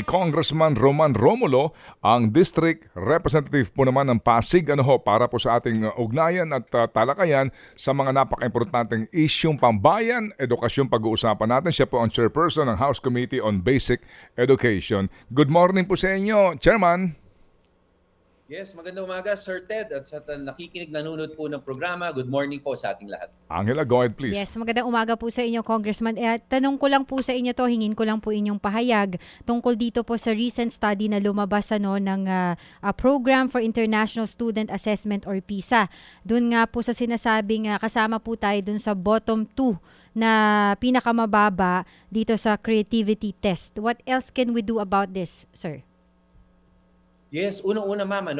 Congressman Roman Romulo, ang District Representative po naman ng Pasig para po sa ating ugnayan at talakayan sa mga napaka-importanteng isyung pambayan, edukasyong pag-uusapan natin. Siya po ang chairperson ng House Committee on Basic Education. Good morning po sa inyo, Chairman. Yes, magandang umaga Sir Ted at sa nakikinig nanonood po ng programa. Good morning po sa ating lahat. Angela, go ahead please. Yes, magandang umaga po sa inyo, Congressman. Tanong ko lang po sa inyo to, hingin ko lang po inyong pahayag tungkol dito po sa recent study na lumabas ng Program for International Student Assessment or PISA. Doon nga po sa sinasabing kasama po tayo doon sa bottom 2 na pinakamababa dito sa creativity test. What else can we do about this, sir? Yes, unang-una ma'am,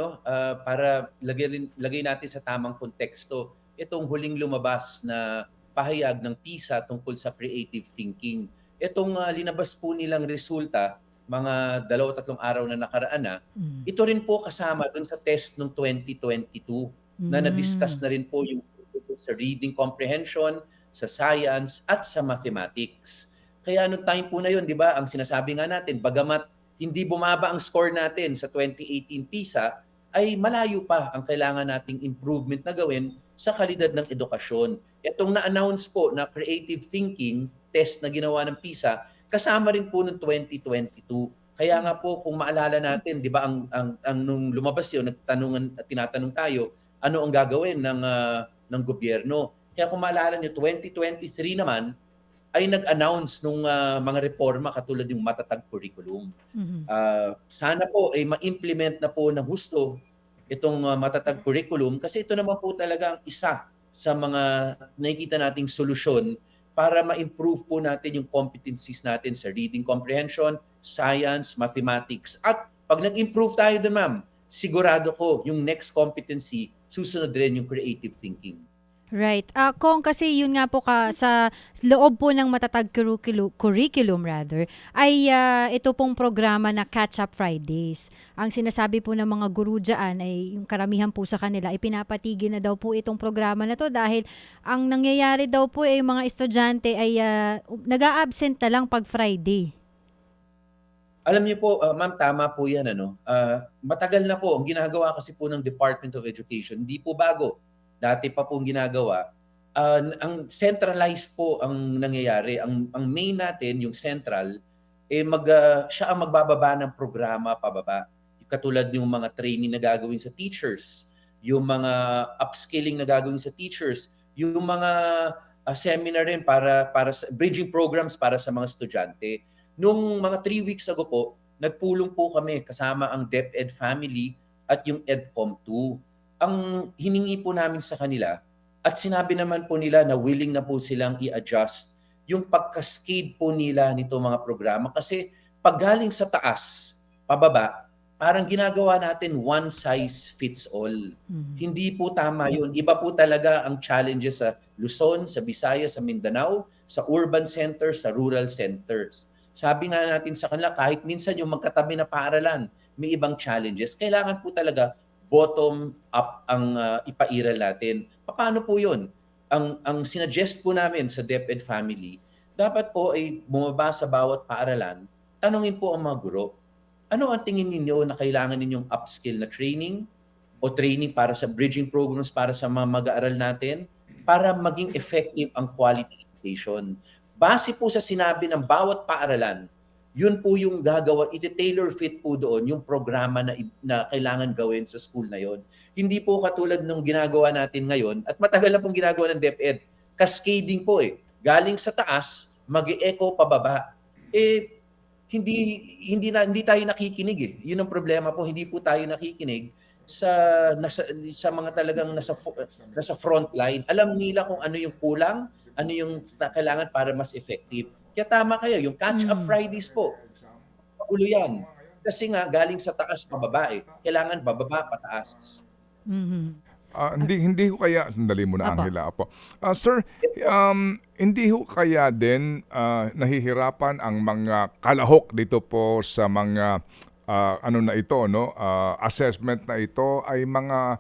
para lagay natin sa tamang konteksto, itong huling lumabas na pahayag ng PISA tungkol sa creative thinking. Itong linabas po nilang resulta, mga 2-3 araw na nakaraan na, ito rin po kasama dun sa test ng 2022 na na-discuss na rin po yung sa reading comprehension, sa science, at sa mathematics. Kaya noong time po na yun, di ba, ang sinasabi nga natin, bagamat hindi bumaba ang score natin sa 2018 PISA, ay malayo pa ang kailangan nating improvement na gawin sa kalidad ng edukasyon. Itong na-announce po na creative thinking test na ginawa ng PISA, kasama rin po ng 2022. Kaya nga po kung maalala natin, 'di ba, ang nung lumabas 'yon, tinatanong tayo, ano ang gagawin ng gobyerno? Kaya kung maalala niyo, 2023 naman ay nag-announce nung mga reforma katulad yung matatag curriculum. Sana po ay ma-implement na po ng husto itong matatag curriculum kasi ito naman po talaga ang isa sa mga nakikita nating solusyon para ma-improve po natin yung competencies natin sa reading comprehension, science, mathematics. At pag nag-improve tayo doon, ma'am, sigurado ko yung next competency, susunod rin yung creative thinking. Right. Kung kasi yun nga po sa loob po ng matatag curriculum rather, ay ito pong programa na Catch Up Fridays. Ang sinasabi po ng mga guru dyan ay yung karamihan po sa kanila ay pinapatigil na daw po itong programa na to dahil ang nangyayari daw po ay yung mga estudyante ay nag-a-absent na lang pag Friday. Alam niyo po, ma'am, tama po yan. Matagal na po, ang ginagawa kasi po ng Department of Education, hindi po bago. Dati pa pong ginagawa. Ang centralized po ang nangyayari. Ang main natin, yung central, siya ang magbababa ng programa pababa. Katulad yung mga training na gagawin sa teachers, yung mga upskilling na gagawin sa teachers, yung mga seminar rin para sa bridging programs para sa mga estudyante. Nung mga 3 weeks ago po, nagpulong po kami kasama ang DepEd family at yung EDCOM 2. Ang hiningi po namin sa kanila at sinabi naman po nila na willing na po silang i-adjust yung pagkascade po nila nito mga programa kasi pag galing sa taas, pababa, parang ginagawa natin one size fits all. Hindi po tama yun. Iba po talaga ang challenges sa Luzon, sa Visayas, sa Mindanao, sa urban centers, sa rural centers. Sabi nga natin sa kanila, kahit minsan yung magkatabi na paaralan, may ibang challenges. Kailangan po talaga bottom up ang ipairal natin. Paano po 'yun? Ang sinuggest po namin sa DepEd family, dapat po ay bumaba sa bawat paaralan, tanungin po ang mga guro. Ano ang tingin ninyo na kailangan ninyong upskill na training o training para sa bridging programs para sa mga mag-aaral natin para maging effective ang quality education. Base po sa sinabi ng bawat paaralan, yun po yung gagawa, iti-tailor fit po doon yung programa na kailangan gawin sa school na yon. Hindi po katulad nung ginagawa natin ngayon, at matagal na pong ginagawa ng DepEd, cascading po Galing sa taas, mag-e-echo pababa. Hindi tayo nakikinig Yun ang problema po, hindi po tayo nakikinig sa mga talagang nasa front line. Alam nila kung ano yung kulang, ano yung kailangan para mas effective. Kaya tama kayo, yung Catch-up Fridays po, paulo yan. Kasi nga, galing sa taas pababa Kailangan bababa, pataas. Hindi ho kaya, sandali muna Apo. Angela, apo. Sir, hindi ho kaya din nahihirapan ang mga kalahok dito po sa mga ano na ito, no? Assessment na ito ay mga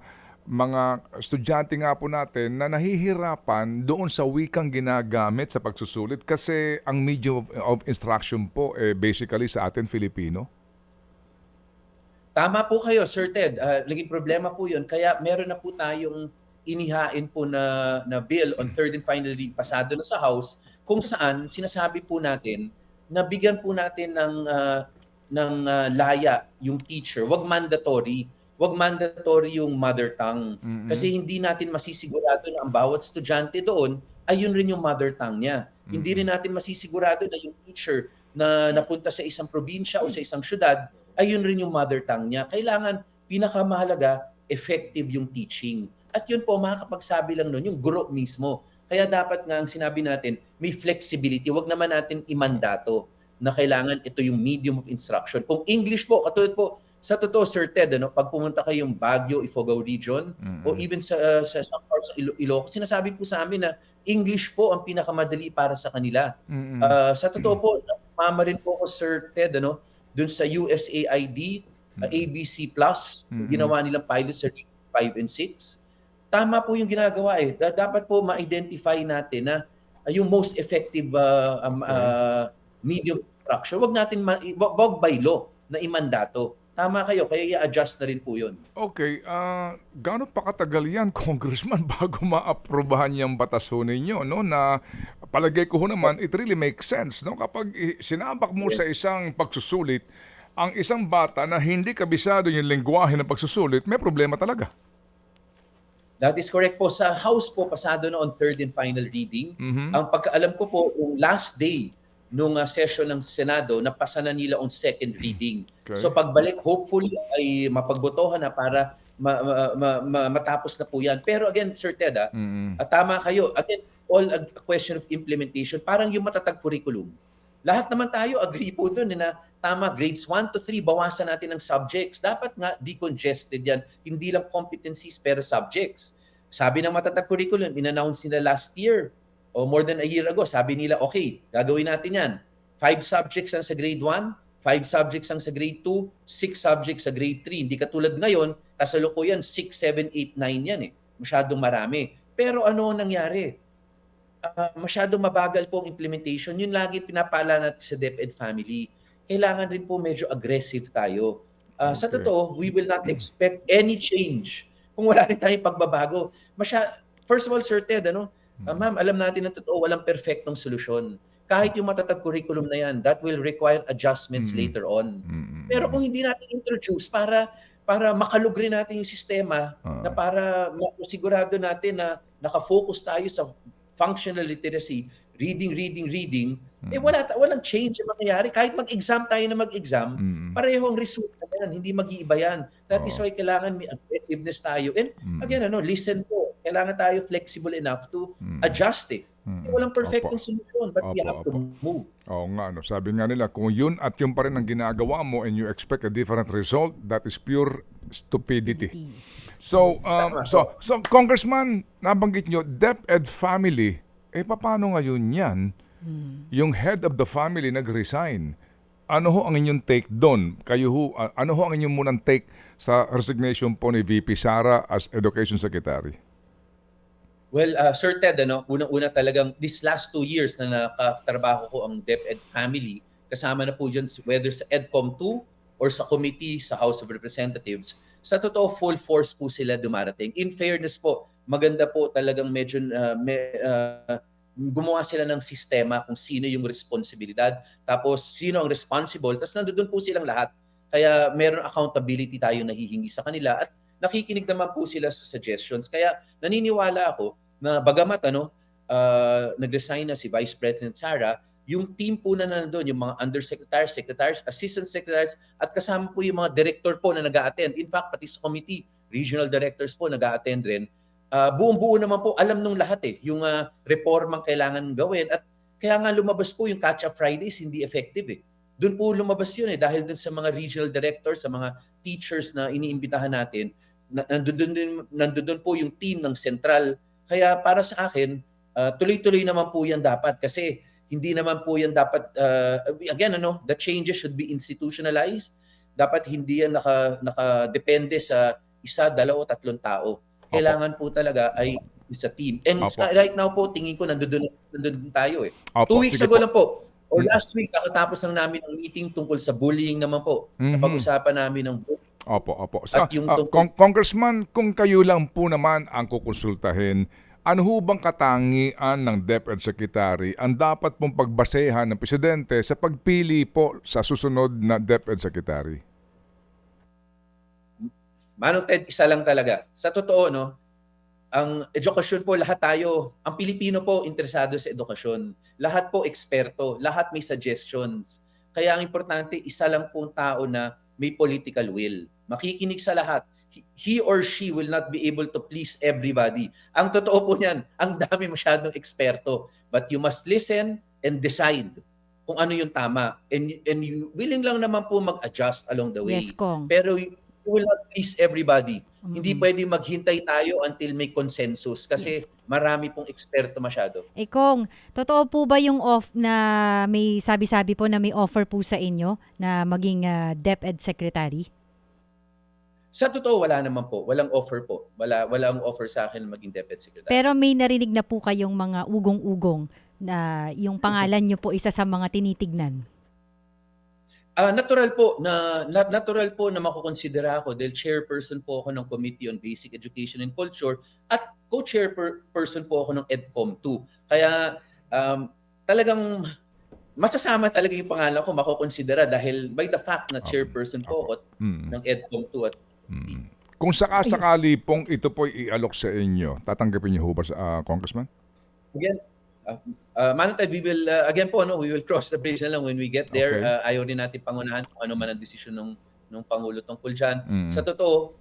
mga estudyante nga po natin na nahihirapan doon sa wikang ginagamit sa pagsusulit kasi ang medium of instruction po basically sa atin Filipino? Tama po kayo, Sir Ted. Naging problema po yun. Kaya meron na po tayong inihain po na bill on third and final read pasado na sa House kung saan sinasabi po natin na bigyan po natin ng laya yung teacher. Wag mandatory. Wag mandatory yung mother tongue. Kasi hindi natin masisigurado na ang bawat estudyante doon ay yun rin yung mother tongue niya. Hindi rin natin masisigurado na yung teacher na napunta sa isang probinsya o sa isang syudad ay yun rin yung mother tongue niya. Kailangan, pinakamahalaga, effective yung teaching. At yun po, makakapagsabi lang nun, yung guro mismo. Kaya dapat nga ang sinabi natin, may flexibility. Huwag naman natin imandato na kailangan ito yung medium of instruction. Kung English po, katulad po, sa totoo, Sir Ted, pag pumunta kayong Baguio, Ifugao region, o even sa some parts of Ilocos, sinasabi po sa amin na English po ang pinakamadali para sa kanila. Sa totoo po, mama rin po ako, Sir Ted, dun sa USAID, ABC Plus, ginawa nilang pilot sa 5 and 6. Tama po yung ginagawa eh. Dapat po ma-identify natin na yung most effective medium instruction. Wag natin wag by law na imandato. Tama kayo, kaya i-adjust na rin po yun. Okay, gaano pa katagal yan, Congressman, bago ma-aprobahan yung batas ho ninyo, no? Na palagay ko ho naman, it really makes sense, no? Kapag sinabak mo sa isang pagsusulit, ang isang bata na hindi kabisado yung lengguwahe ng pagsusulit, may problema talaga. That is correct po. Sa House po, pasado na on third and final reading. Ang pagkaalam ko po, yung last day nung session ng Senado, napasa na nila on second reading. Okay. So pagbalik, hopefully ay mapagbotohan na para matapos na po yan. Pero again, Sir Ted, tama kayo. Again, all a question of implementation. Parang yung matatag curriculum. Lahat naman tayo agree po doon na tama, grades 1 to 3, bawasan natin ng subjects. Dapat nga decongested yan. Hindi lang competencies pero subjects. Sabi ng matatag curriculum, in-announce nila last year, o more than a year ago, sabi nila, okay, gagawin natin yan. 5 subjects ang sa grade 1, 5 subjects ang sa grade 2, 6 subjects sa grade 3. Hindi katulad ngayon, kasalukuyan 6, 7, 8, 9 yan eh. Masyadong marami. Pero ano nangyari? Masyadong mabagal po ang implementation. Yun lagi pinapala natin sa DepEd family. Kailangan rin po medyo aggressive tayo. Sa totoo, we will not expect any change kung wala rin tayong pagbabago. First of all, Sir Ted, ma'am, alam natin na totoo, walang perfectong solusyon. Kahit yung matatag curriculum na yan, that will require adjustments later on. Pero kung hindi natin introduce para makalugrin natin yung sistema, na para masigurado natin na nakafocus tayo sa functional literacy, reading, walang change ang mangyayari. Kahit mag-exam tayo na mag-exam, pareho ang resulta yan, hindi mag-iiba yan. That is why kailangan may aggressiveness tayo. And again, listen po. Kailangan tayo flexible enough to adjust it. Kasi walang perfectong solution, but we have to move. Oo nga, sabi nga nila, kung yun at yun pa rin ang ginagawa mo and you expect a different result, that is pure stupidity. So, Congressman, nabanggit nyo, DepEd family, paano ngayon yan? Yung head of the family nag-resign. Ano ho ang inyong take doon? Kayo ho, ano ho ang inyong munang take sa resignation po ni VP Sara as Education Secretary? Well, Sir Ted, unang-una talagang this last 2 years na nakatrabaho ko ang DepEd family, kasama na po dyan whether sa EDCOM 2 or sa committee sa House of Representatives, sa totoo full force po sila dumarating. In fairness po, maganda po talagang medyo gumawa sila ng sistema kung sino yung responsibilidad, tapos sino ang responsible, tapos nandoon po silang lahat. Kaya meron accountability tayo nahihingi sa kanila at nakikinig naman po sila sa suggestions. Kaya naniniwala ako na bagamat nag-resign na si Vice President Sara, yung team po na nandoon, yung mga undersecretaries, secretaries, assistant secretaries, at kasama po yung mga director po na nag-a-attend. In fact, pati sa committee, regional directors po nag-a-attend rin. Buong-buo naman po, alam nung lahat yung reformang kailangan gawin. At kaya nga lumabas po yung Catch-up Fridays, hindi effective eh. Doon po lumabas yun dahil doon sa mga regional directors, sa mga teachers na iniimbitahan natin, nandoon po yung team ng sentral. Kaya para sa akin, tuloy-tuloy naman po yan dapat kasi hindi naman po yan dapat, again, the changes should be institutionalized. Dapat hindi yan nakadepende sa 1, 2, 3 tao. Kailangan po talaga ay sa team. And Opo. right now po, tingin ko nandun tayo eh. Opo, 2 weeks sige ago po. lang po, or last week, kakatapos lang namin ng meeting tungkol sa bullying naman po. Mhm. Napag-usapan namin ng bullying. Opo. At yung tungkol- Congressman, kung kayo lang po naman ang kukonsultahin, ano ho bang katangian ng DepEd Secretary ang dapat pong pagbasehan ng Presidente sa pagpili po sa susunod na DepEd Secretary? Manong Ted, isa lang talaga. Sa totoo, no, ang edukasyon po, lahat tayo, ang Pilipino po, interesado sa edukasyon. Lahat po eksperto, lahat may suggestions. Kaya ang importante, isa lang pong tao na may political will. Makikinig sa lahat. He or she will not be able to please everybody. Ang totoo po niyan, ang dami masyadong eksperto. But you must listen and decide kung ano yung tama. And you willing lang naman po mag-adjust along the way. Yes, Kong. Pero you will not please everybody. Hindi pwede maghintay tayo until may consensus kasi marami pong eksperto masyado. Kong, totoo po ba yung na may sabi-sabi po na may offer po sa inyo na maging DepEd Secretary? Sa totoo, wala naman po. Walang offer po. Walang offer sa akin na maging DepEd Secretary. Pero may narinig na po kayong mga ugong-ugong na yung pangalan nyo po isa sa mga tinitignan. Natural po na makukonsidera ako dahil chairperson po ako ng Committee on Basic Education and Culture at co-chairperson po ako ng EDCOM 2. Kaya talagang masasama talaga yung pangalan ko makukonsidera dahil by the fact na chairperson po ako ng EDCOM 2 at Kung sakasakali pong ito po i-alok sa inyo, tatanggapin niyo ho ba Congressman? again, Manong Ted, we will, again po, we will cross the bridge na lang when we get there. Okay. Ayaw rin natin pangunahan kung ano man ang desisyon ng Pangulo tungkol dyan. Mm. Sa totoo,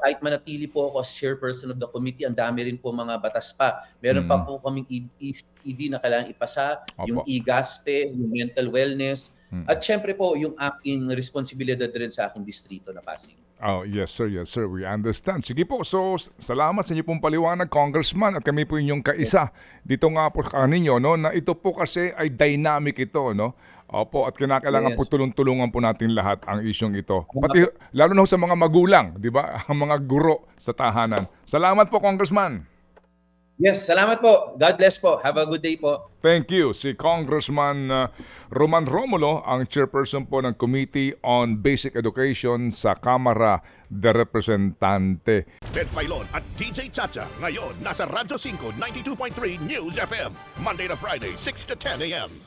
kahit manatili po ako as chairperson of the committee, ang dami rin po mga batas pa. Meron pa po kaming ECD na kailangan ipasa, yung Opo. e-GASPE, yung mental wellness, at syempre po, yung aking responsibilidad rin sa aking distrito na Pasig. Oh, yes sir, we understand. Sige po, so salamat sa inyo pong paliwanag, Congressman, at kami po inyong kaisa. Dito nga po kaninyo, no, na ito po kasi ay dynamic ito, no? Opo, at kinakailangan Yes. po tulong-tulungan po natin lahat ang isyong ito. Pati, lalo na ho sa mga magulang, di ba? Ang mga guro sa tahanan. Salamat po, Congressman. Yes, salamat po. God bless po. Have a good day po. Thank you. Si Congressman Roman Romulo, ang chairperson po ng Committee on Basic Education sa Kamara de Representante. Ted Filon at DJ Chacha. Ngayon, nasa Radyo 5, 92.3 News FM. Monday to Friday, 6 to 10 a.m.